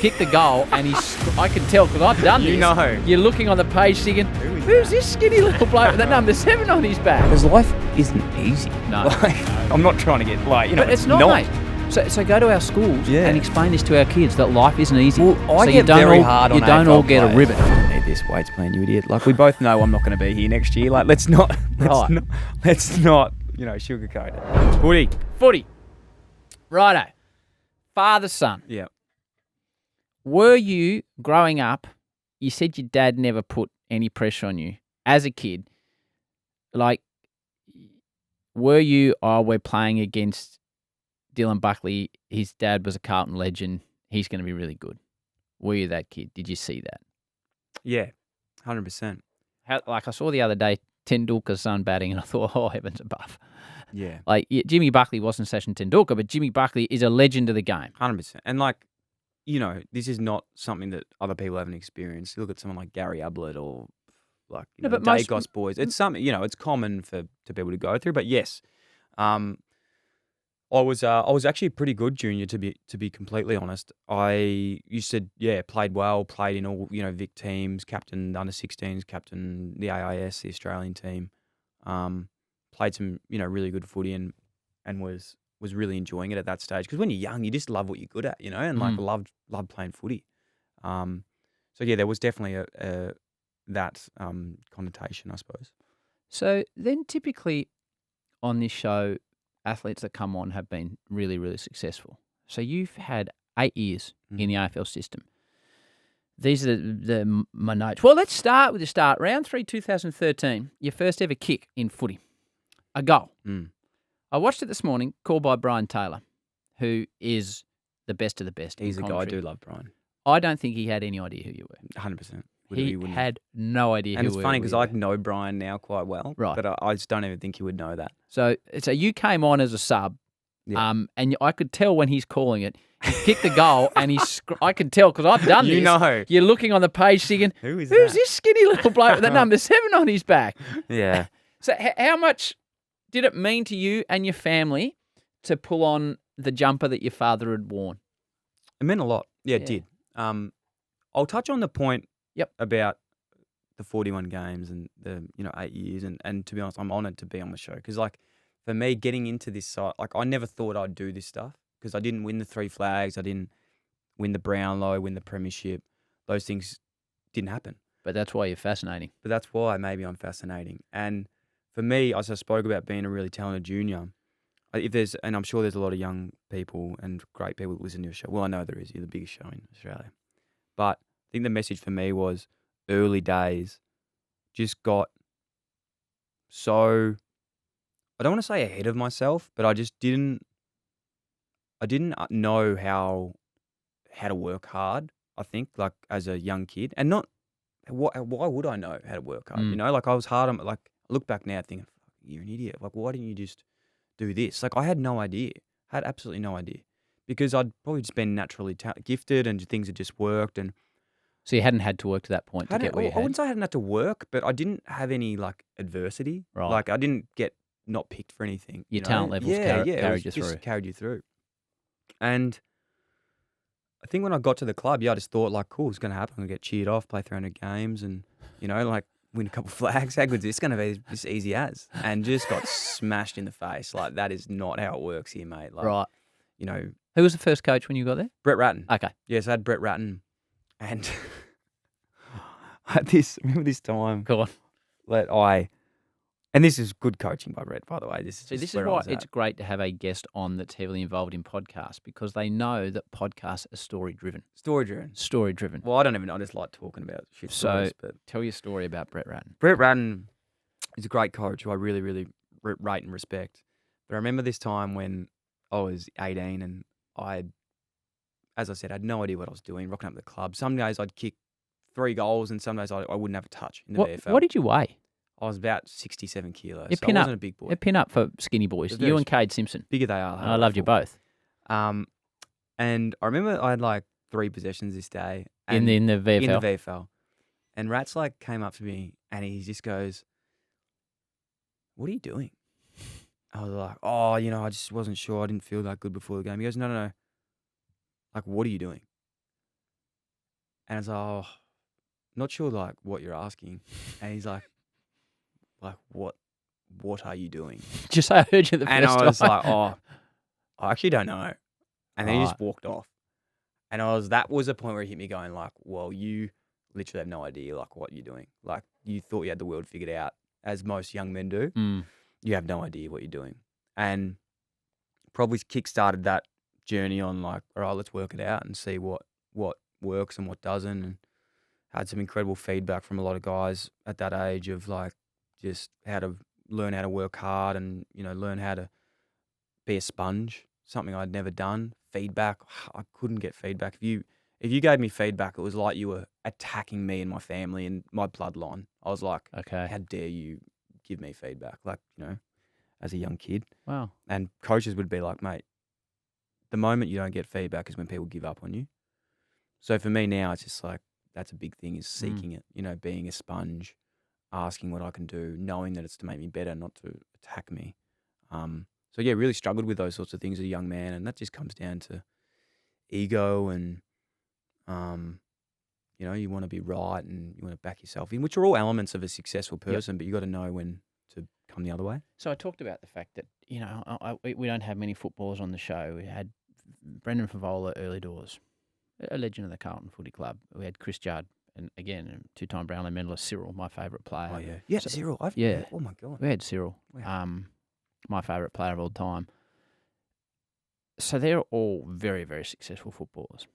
kicked the goal, and I can tell because I've done this. You know. You're looking on the page thinking, who's this skinny little bloke with that number 7 on his back? Because life isn't easy. No. I'm not trying to get, but it's not, mate. So go to our schools and explain this to our kids that life isn't easy. Well, I get very hard on you don't all get a ribbon. I don't need this weights plan, you idiot. Like, we both know I'm not going to be here next year. Like, let's not sugarcoat it. Footy. Righto. Father, son. Yeah. Were you, growing up, you said your dad never put any pressure on you. As a kid, like, we're playing against Dylan Buckley, his dad was a Carlton legend, he's going to be really good. Were you that kid? Did you see that? Yeah, 100%. Like I saw the other day, Tendulkar's son batting, and I thought, oh, heavens above. Yeah. Like, Jimmy Buckley wasn't Sachin Tendulkar, but Jimmy Buckley is a legend of the game. 100%. And, like, you know, this is not something that other people haven't experienced. You look at someone like Gary Ablett or, like, you know, Dacos boys. It's something, you know, it's common to people to go through. But, yes, I was actually pretty good junior, to be completely honest. I used to played well, played in all, you know, Vic teams, captain under 16s, captain the AIS, the Australian team. Played some, you know, really good footy and was really enjoying it at that stage, because when you're young, you just love what you're good at, you know, and like loved playing footy. So yeah, there was definitely that connotation, I suppose. So then, typically on this show, athletes that come on have been really, really successful. So you've had 8 years in the AFL system. These are my notes. Well, let's start with the start. Round 3, 2013, your first ever kick in footy. A goal. I watched it this morning, called by Brian Taylor, who is the best of the best. He's a guy I do love, Brian. I don't think he had any idea who you were. 100%. He had no idea who you were. And it's funny because I know Brian now quite well, right? But I just don't even think he would know that. So you came on as a sub, and I could tell when he's calling it. He kicked the goal, and I could tell because I've done this. You know. You're looking on the page thinking, who's this skinny little bloke with that number 7 on his back? Yeah. So how much did it mean to you and your family to pull on the jumper that your father had worn? It meant a lot. Yeah, it did. I'll touch on the point about the 41 games and the 8 years, and to be honest, I'm honoured to be on the show, because like for me, getting into this site, like I never thought I'd do this stuff, because I didn't win the 3 flags, I didn't win the Brownlow, win the premiership. Those things didn't happen. But that's why you're fascinating. But that's why maybe I'm fascinating. And for me, as I spoke about being a really talented junior, and I'm sure there's a lot of young people and great people that listen to your show. Well, I know there is. You're the biggest show in Australia. But I think the message for me was early days just got so, I don't want to say ahead of myself, but I just didn't know how to work hard, I think, like as a young kid. And not, why would I know how to work hard? You know, like I was hard on, like I look back now thinking, you're an idiot. Like, why didn't you just do this? Like, I had no idea. I had absolutely no idea, because I'd probably just been naturally gifted and things had just worked. And so you hadn't had to work to that point to get where you had? I wouldn't say I hadn't had to work, but I didn't have any like adversity. Right. Like I didn't get not picked for anything. Your talent levels carried you through. Carried you through. And I think when I got to the club, I just thought like, cool, it's going to happen. I'm going to get cheered off, play 300 games and, like win a couple of flags. How good is this going to be? This easy as. And just got smashed in the face. Like, that is not how it works here, mate. Like, right. Who was the first coach when you got there? Brett Ratton. Okay. Yes, I had Brett Ratton. And remember this time. Go on. And this is good coaching by Brett, by the way. This is why it's great to have a guest on that's heavily involved in podcasts, because they know that podcasts are story-driven. Story-driven. Well, I don't even know. I just like talking about shit stories. So tell your story about Brett Ratton. Brett Ratton is a great coach who I really, really rate and respect. But I remember this time when I was 18 and as I said, I had no idea what I was doing, rocking up the club. Some days I'd kick 3 goals and some days I wouldn't have a touch in the VFL. What did you weigh? I was about 67 kilos. So I wasn't a big boy. A pin up for skinny boys. You and Cade Simpson. Bigger they are. I loved you both. And I remember I had like 3 possessions this day. In the VFL? In the VFL. And Rats like came up to me and he just goes, "What are you doing?" I was like, "Oh, I just wasn't sure. I didn't feel that good before the game." He goes, No. Like, what are you doing? And I was like, oh, not sure like what you're asking. And he's like, what are you doing? Just say I heard you the And first I was time. like, oh, I actually don't know. And then he just Right. walked off. And that was a point where he hit me going like, well, you literally have no idea like what you're doing. Like you thought you had the world figured out, as most young men do. Mm. You have no idea what you're doing. And probably kickstarted that journey on like, all right, let's work it out and see what works and what doesn't. And had some incredible feedback from a lot of guys at that age of like just how to learn how to work hard and, you know, learn how to be a sponge, something I'd never done. Feedback, I couldn't get feedback. If you gave me feedback, it was like you were attacking me and my family and my bloodline. I was like, Okay. how dare you give me feedback? Like, you know, as a young kid. Wow. And coaches would be like, mate, the moment you don't get feedback is when people give up on you. So for me now, it's just like, that's a big thing, is seeking it, you know, being a sponge, asking what I can do, knowing that it's to make me better, not to attack me. So yeah, really struggled with those sorts of things as a young man. And that just comes down to ego and, you know, you want to be right and you want to back yourself in, which are all elements of a successful person, but you got to know when to come the other way. So I talked about the fact that, you know, we don't have many footballers on the show. We had Brendan Favola early doors, a legend of the Carlton Footy Club. We had Chris Judd, and again, two-time Brownlow medalist Cyril, my favourite player. Oh, yeah. Yeah, So- Cyril. yeah. Oh, my God. We had Cyril, Wow. my favourite player of all time. So they're all very, very successful footballers.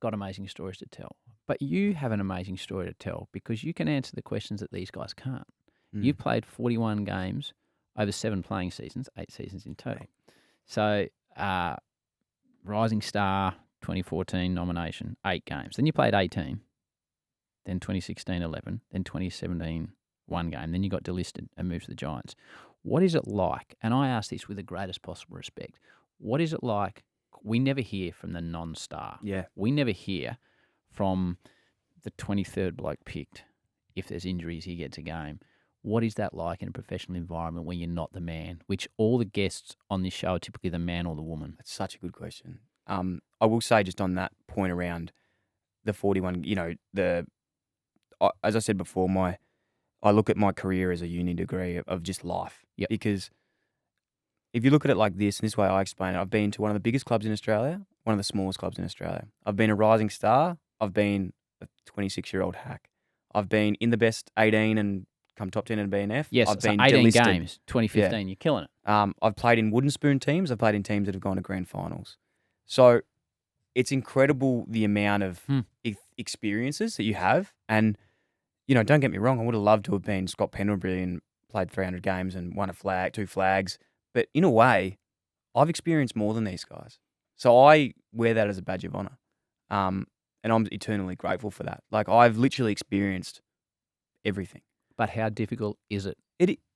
Got amazing stories to tell. But you have an amazing story to tell because you can answer the questions that these guys can't. You played 41 games over 7 playing seasons, 8 seasons in total. So, Rising Star 2014 nomination, 8 games. Then you played 18, then 2016, 11, then 2017, 1 game. Then you got delisted and moved to the Giants. What is it like? And I ask this with the greatest possible respect. What is it like? We never hear from the non-star. Yeah. We never hear from the 23rd bloke picked. If there's injuries, he gets a game. What is that like in a professional environment when you're not the man, which all the guests on this show are typically the man or the woman? That's such a good question. I will say just on that point around the 41, you know, as I said before, I look at my career as a uni degree of just life. Yep. Because if you look at it like this, and this way I explain it, I've been to one of the biggest clubs in Australia, one of the smallest clubs in Australia. I've been a rising star. I've been a 26-year-old hack. I've been in the best 18 and come top 10 in BNF. Yes, I've so been 18 delisted. games, 2015. You're killing it. I've played in wooden spoon teams. I've played in teams that have gone to grand finals. So it's incredible the amount of experiences that you have. And, you know, don't get me wrong, I would have loved to have been Scott Pendlebury and played 300 games and won 2 flags. But in a way, I've experienced more than these guys. So I wear that as a badge of honour. And I'm eternally grateful for that. Like, I've literally experienced everything. But how difficult is it?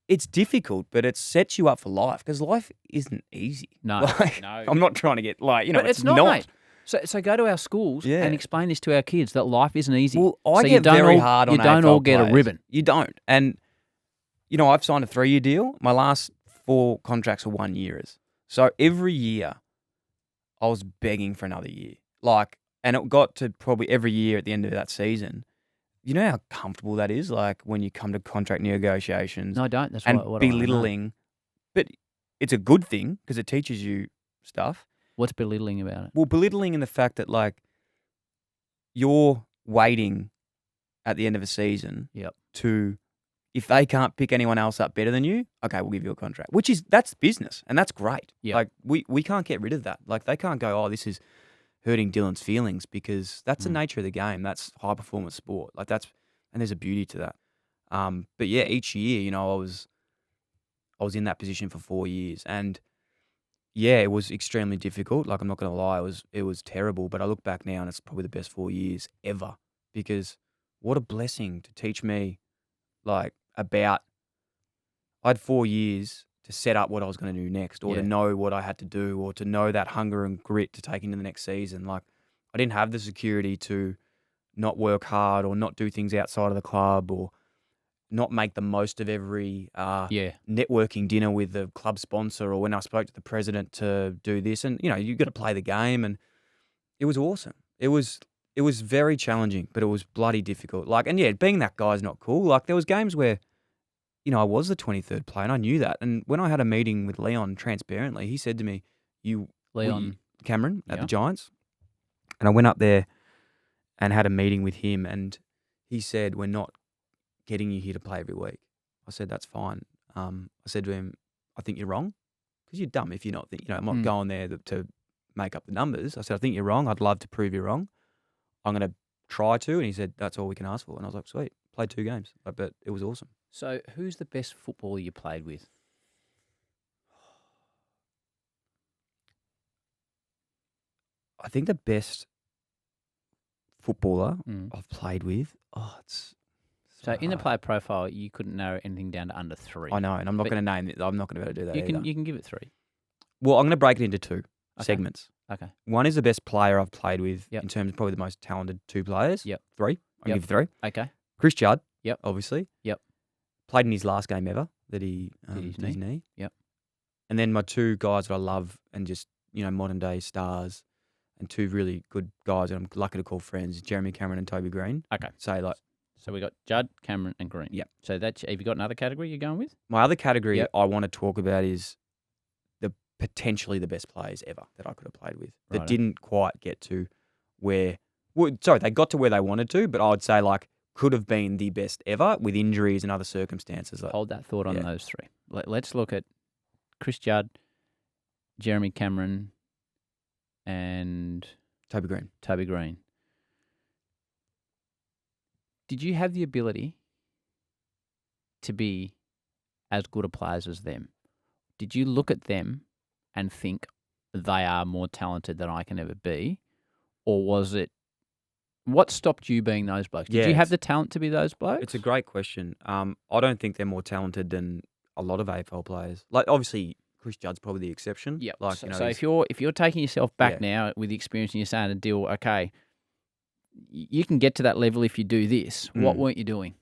It's difficult, but it sets you up for life because life isn't easy. No, Like, no. I'm not trying to get like, you know, But it's not, mate. So go to our schools Yeah. and explain this to our kids that life isn't easy. Well, I so get very all, hard on You don't AFL all get players. a ribbon. You don't. And, you know, I've signed a 3-year deal. My last 4 contracts are 1 years. So every year I was begging for another year. Like, and it got to probably every year at the end of that season. You know how comfortable that is? Like when you come to contract negotiations No, I don't. That's and what I know. belittling. But it's a good thing because it teaches you stuff. What's belittling about it? Well, belittling in the fact that like you're waiting at the end of a season to, if they can't pick anyone else up better than you, okay, we'll give you a contract. That's business and that's great. Yep. Like we can't get rid of that. Like they can't go, oh, this is hurting Dylan's feelings because that's the nature of the game. That's high performance sport. Like and there's a beauty to that. But yeah, each year, you know, I was in that position for 4 years and yeah, it was extremely difficult. Like I'm not going to lie, it was terrible. But I look back now and it's probably the best 4 years ever because what a blessing to teach me like I had 4 years to set up what I was going to do next or to know what I had to do or to know that hunger and grit to take into the next season. Like I didn't have the security to not work hard or not do things outside of the club or not make the most of every networking dinner with the club sponsor or when I spoke to the president to do this. And, you know, you got to play the game and it was awesome. It was it was very challenging, but it was bloody difficult. Like, and yeah, being that guy's not cool. Like, there was games where, I was the 23rd player, and I knew that. And when I had a meeting with Leon transparently, he said to me, Leon Cameron at the Giants, and I went up there and had a meeting with him, and he said, we're not getting you here to play every week. I said, that's fine. I said to him, I think you're wrong, because you're dumb if you're not I'm not going there to make up the numbers. I said, I think you're wrong. I'd love to prove you wrong. I'm going to try to. And he said, that's all we can ask for. And I was like, sweet. Played 2 games, but it was awesome. So who's the best footballer you played with? I think the best footballer I've played with, it's so in the player profile, you couldn't narrow anything down to under 3. I know, and I'm not going to name it. I'm not going to be able to do that either. You can give it 3. Well, I'm going to break it into 2 segments. Okay. One is the best player I've played with Yep. in terms of probably the most talented 2 players. Yep. 3. I'll Yep. give you 3. Okay. Chris Judd. Yep. Obviously. Yep. Played in his last game ever that he Did did his knee. Yep. And then my 2 guys that I love and just, modern day stars and 2 really good guys that I'm lucky to call friends, Jeremy Cameron and Toby Green. Okay. So we got Judd, Cameron, and Green. Yep. So have you got another category you're going with? My other category Yep. I want to talk about is potentially the best players ever that I could have played with that didn't quite get to where. They got to where they wanted to, but I would say could have been the best ever with injuries and other circumstances. Hold that thought on those 3. Let's look at Chris Judd, Jeremy Cameron, and Toby Green. Did you have the ability to be as good a players as them? Did you look at them and think they are more talented than I can ever be? Or was it, what stopped you being those blokes? Did you have the talent to be those blokes? It's a great question. I don't think they're more talented than a lot of AFL players. Like, obviously, Chris Judd's probably the exception. Yeah. So if you're taking yourself back now with the experience and you're saying to deal, okay, you can get to that level if you do this. What weren't you doing?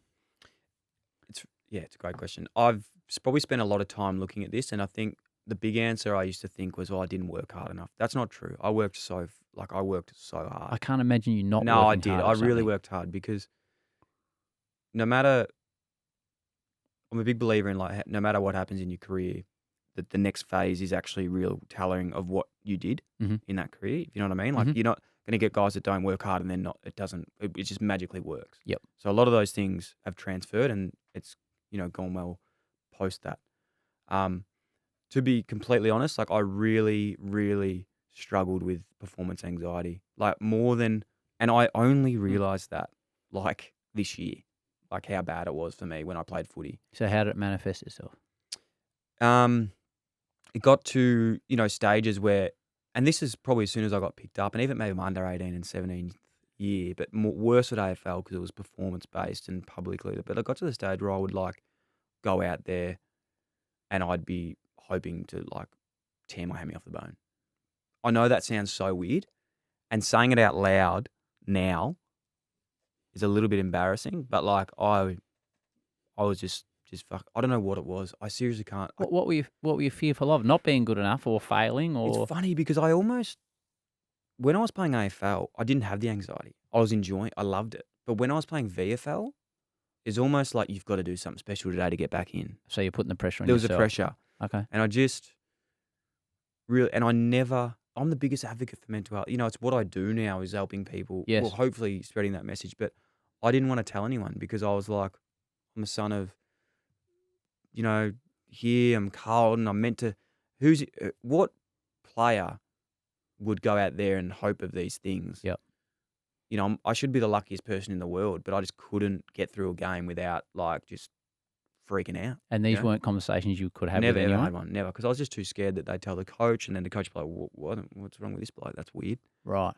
It's a great question. I've probably spent a lot of time looking at this, and I think the big answer I used to think was, I didn't work hard enough. That's not true. I worked so hard. I can't imagine you not. No, working I did. hard I or really something. worked hard because I'm a big believer in no matter what happens in your career, that the next phase is actually real telling of what you did in that career. If you know what I mean? You're not going to get guys that don't work hard and then it just magically works. Yep. So a lot of those things have transferred and it's, gone well post that. To be completely honest, I really, really struggled with performance anxiety, and I only realized that this year, how bad it was for me when I played footy. So how did it manifest itself? It got to, stages where, and this is probably as soon as I got picked up, and even maybe my under 18 and 17 year, but worse at AFL because it was performance based and publicly. But I got to the stage where I would go out there and I'd be hoping to tear my hammy off the bone. I know that sounds so weird, and saying it out loud now is a little bit embarrassing, but I was just fuck. I don't know what it was. I seriously can't. What were you fearful of? Not being good enough or failing? Or It's funny because when I was playing AFL, I didn't have the anxiety. I loved it. But when I was playing VFL, it's almost like you've got to do something special today to get back in. So you're putting the pressure on There yourself. was a pressure. Okay. And I'm the biggest advocate for mental health. It's what I do now is helping people. Yes. Well, hopefully spreading that message. But I didn't want to tell anyone because I was I'm the son of, here I'm Carlton. I'm meant to, what player would go out there and hope of these things? Yep. I should be the luckiest person in the world, but I just couldn't get through a game without just freaking out. And these weren't conversations you could have Never with ever anyone? had one, never, because I was just too scared that they'd tell the coach, and then the coach would be like, what's wrong with this bloke? That's weird. Right.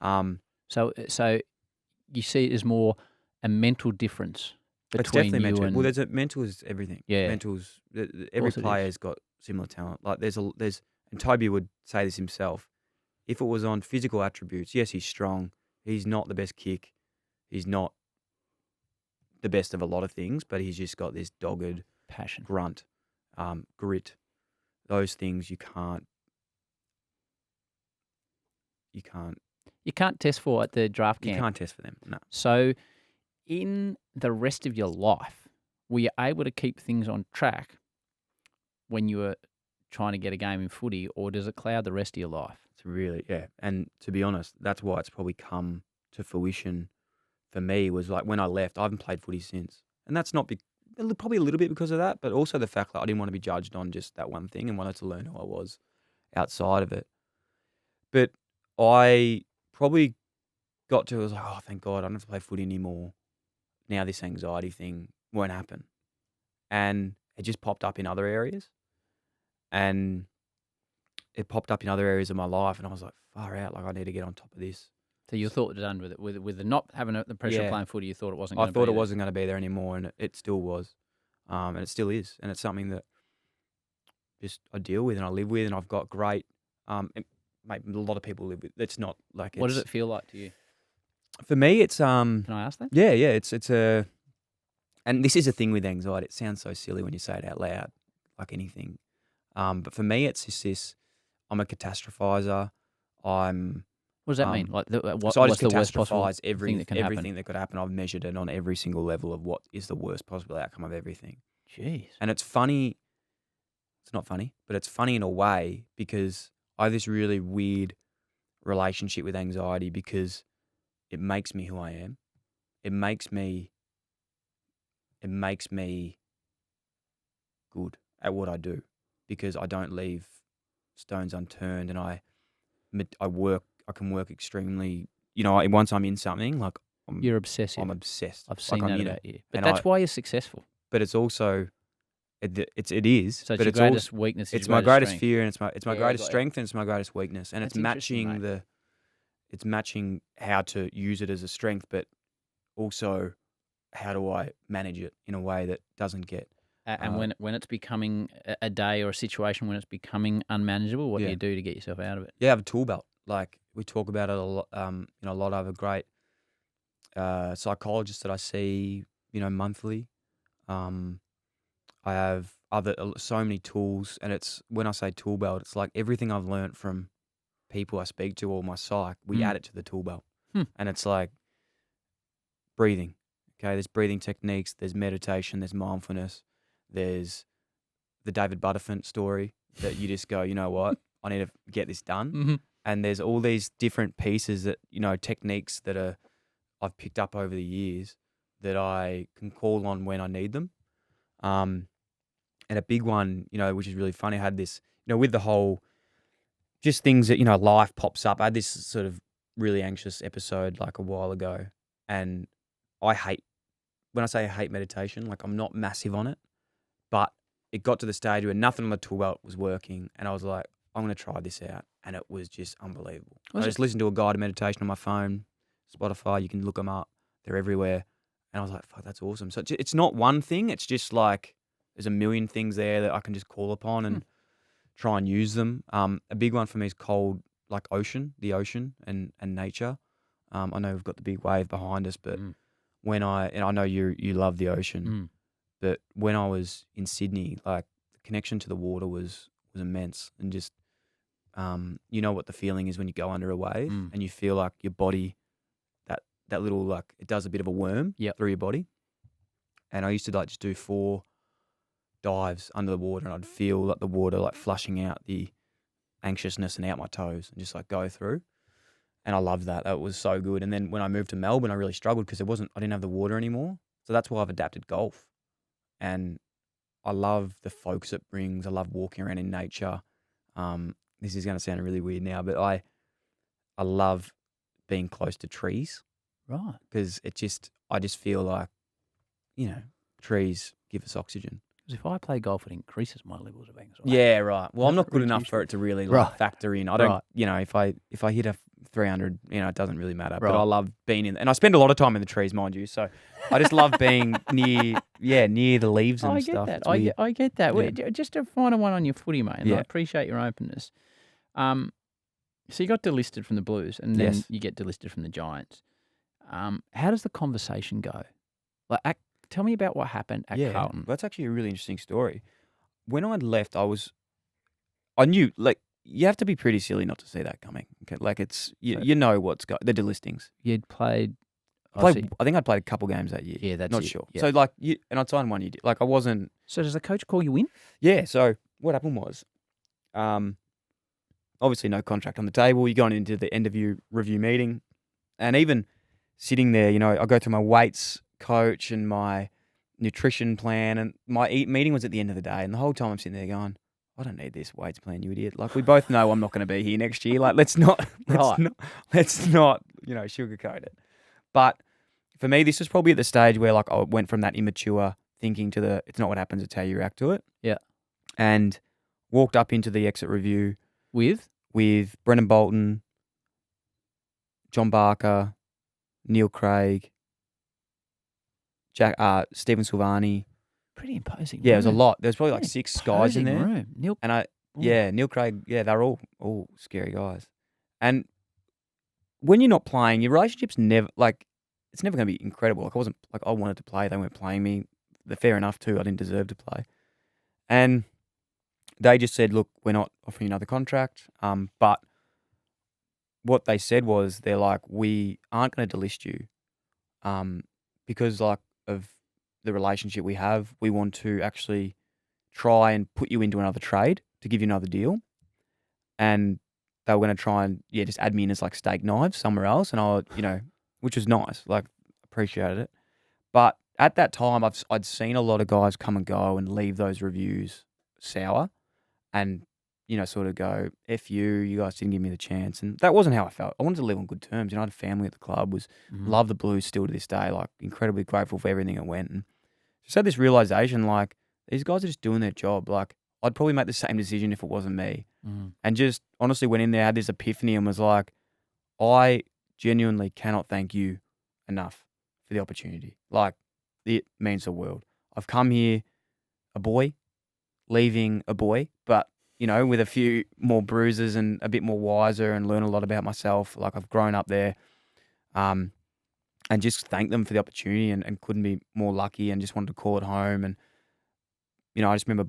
So you see it as more a mental difference It's between definitely you mental. and... mental is everything. Yeah. Mental's every course it player's got similar talent. And Toby would say this himself. If it was on physical attributes, yes, he's strong. He's not the best kick. He's not the best of a lot of things, but he's just got this dogged passion, grunt, grit. Those things you can't. You can't test for at the draft camp. You can't test for them. No. So in the rest of your life, were you able to keep things on track when you were trying to get a game in footy, or does it cloud the rest of your life? It's really, yeah. And to be honest, that's why it's probably come to fruition for me, was like when I left, I haven't played footy since. And that's not probably a little bit because of that, but also the fact that I didn't want to be judged on just that one thing and wanted to learn who I was outside of it. But I probably got to, I was like, oh, thank God, I don't have to play footy anymore. Now this anxiety thing won't happen. And it just popped up in other areas. And it popped up in other areas of my life, and I was like, far out, like I need to get on top of this. So you thought done with it, with the not having the pressure of playing footy, you thought it wasn't going to be I thought it there. wasn't going to be there anymore, and it still was. And it still is. And it's something that just I deal with and I live with, and I've got great, maybe a lot of people live with. It's not like What does it feel like to you? For me, it's Can I ask that? Yeah, it's a, and this is a thing with anxiety. It sounds so silly when you say it out loud, like anything. But for me, it's just this. I'm a catastrophizer. What does that mean? Like, so I just what's the worst possible catastrophize thing that can happen? everything that could happen. I've measured it on every single level of what is the worst possible outcome of everything. Jeez. And it's funny. It's not funny, but it's funny in a way because I have this really weird relationship with anxiety because it makes me who I am. It makes me good at what I do because I don't leave stones unturned, and I can work extremely. Once I'm in something, like You're obsessive. I'm obsessed. I've seen like that I'm in about it. you. But And that's why you're successful. But it's also, it is. So it's but your it's greatest weakness. It's my greatest strength. fear, and it's my Yeah, greatest got you. strength, and it's my greatest weakness, and That's it's interesting, matching mate. it's matching how to use it as a strength, but also how do I manage it in a way that doesn't get. And when it's becoming a day or a situation when it's becoming unmanageable, what do Yeah. you do to get yourself out of it? Yeah, I have a tool belt. Like we talk about it a lot. A lot. I have a great psychologist that I see, monthly. I have so many tools, and it's when I say tool belt, it's like everything I've learned from people I speak to or my psych, we add it to the tool belt, and it's like breathing. Okay, there's breathing techniques, there's meditation, there's mindfulness, there's the David Butterfint story that you just go, you know what, I need to get this done. Mm-hmm. And there's all these different pieces that, techniques that I've picked up over the years that I can call on when I need them. And a big one, which is really funny, I had this, with the whole, just things that, life pops up. I had this sort of really anxious episode like a while ago, and when I say I hate meditation, like I'm not massive on it, but it got to the stage where nothing on the tool belt was working, and I was like, I'm going to try this out, and it was just unbelievable. I just listened to a guided meditation on my phone, Spotify, you can look them up, they're everywhere, and I was like, fuck, that's awesome. So it's not one thing, it's just like there's a million things there that I can just call upon and try and use them. A big one for me is cold, like the ocean and nature. I know we've got the big wave behind us, but and I know you love the ocean, but when I was in Sydney, like the connection to the water was immense, and just what the feeling is when you go under a wave and you feel like your body, that little, like it does a bit of a worm through your body. And I used to like just do 4 dives under the water, and I'd feel like the water like flushing out the anxiousness and out my toes and just like go through. And I loved that. That was so good. And then when I moved to Melbourne, I really struggled because I didn't have the water anymore. So that's why I've adapted golf. And I love the focus it brings. I love walking around in nature. This is going to sound really weird now, but I love being close to trees. Right. Because I just feel like, trees give us oxygen. Because if I play golf, it increases my levels of anxiety. Yeah, right. Well, I'm not good enough for it to really factor in. I don't, if I hit a 300, it doesn't really matter. But I love being in, and I spend a lot of time in the trees, mind you. So I just love being near the leaves and stuff. I get that. Yeah. Just a final one on your footy, mate. And I appreciate your openness. So you got delisted from the Blues, and then you get delisted from the Giants. How does the conversation go? Like, tell me about what happened at Carlton. That's actually a really interesting story. When I'd left, I knew, like, you have to be pretty silly not to see that coming. Okay? Like So- you know what's got the delistings. You'd played. I think I'd played a couple games that year. Yeah, that's not it. sure. Yeah. So like and I'd signed 1 year. Like I wasn't. So does the coach call you in? Yeah. So what happened was, obviously no contract on the table. You're going into the end of review meeting, and even sitting there, I go through my weights coach and my nutrition plan, and my meeting was at the end of the day, and the whole time I'm sitting there going, I don't need this weights plan, you idiot. Like we both know I'm not going to be here next year. Like let's not sugarcoat it. But for me, this was probably at the stage where like I went from that immature thinking to it's not what happens, it's how you react to it. Yeah. And walked up into the exit review With Brendan Bolton, John Barker, Neil Craig, Stephen Silvani. pretty imposing. Yeah, it was a room. lot. There's probably like Pretty 6 guys in imposing there. room. Neil, And Neil Craig, they're all scary guys. And when you're not playing, your relationship's never it's never going to be incredible. Like I wanted to play, they weren't playing me. They're fair enough too. I didn't deserve to play. And they just said, look, we're not offering you another contract. But what they said was they're like, we aren't going to delist you, because like of the relationship we have. We want to actually try and put you into another trade to give you another deal. And they were going to try and just add me in as like steak knives somewhere else, and which was nice, like appreciated it. But at that time, I'd seen a lot of guys come and go and leave those reviews sour, and sort of go, F you guys didn't give me the chance. And that wasn't how I felt. I wanted to live on good terms. I had a family at the club, love the Blues still to this day, like incredibly grateful for everything that went. And just had this realization, like, these guys are just doing their job. Like, I'd probably make the same decision if it wasn't me. And just honestly went in there, had this epiphany and was like, I genuinely cannot thank you enough for the opportunity. Like, it means the world. I've come here a boy, leaving a boy, but with a few more bruises and a bit more wiser, and learn a lot about myself. Like I've grown up there, and just thank them for the opportunity, and couldn't be more lucky, and just wanted to call it home. And I just remember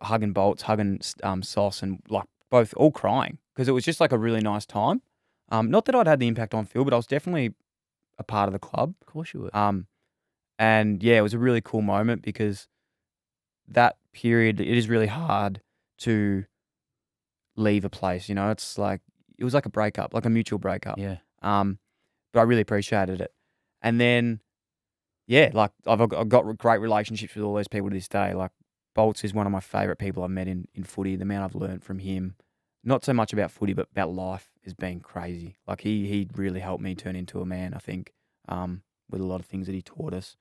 hugging Sauce, and like both all crying, because it was just like a really nice time. Not that I'd had the impact on Phil, but I was definitely a part of the club. of course you were. And yeah, it was a really cool moment, because that period, it is really hard to leave a place. It's like, it was like a breakup, like a mutual breakup. Yeah. But I really appreciated it. And then, like I've got great relationships with all those people to this day. Like Bolts is one of my favourite people I've met in footy. The amount I've learned from him, not so much about footy, but about life, has been crazy. Like he really helped me turn into a man, I think, with a lot of things that he taught us.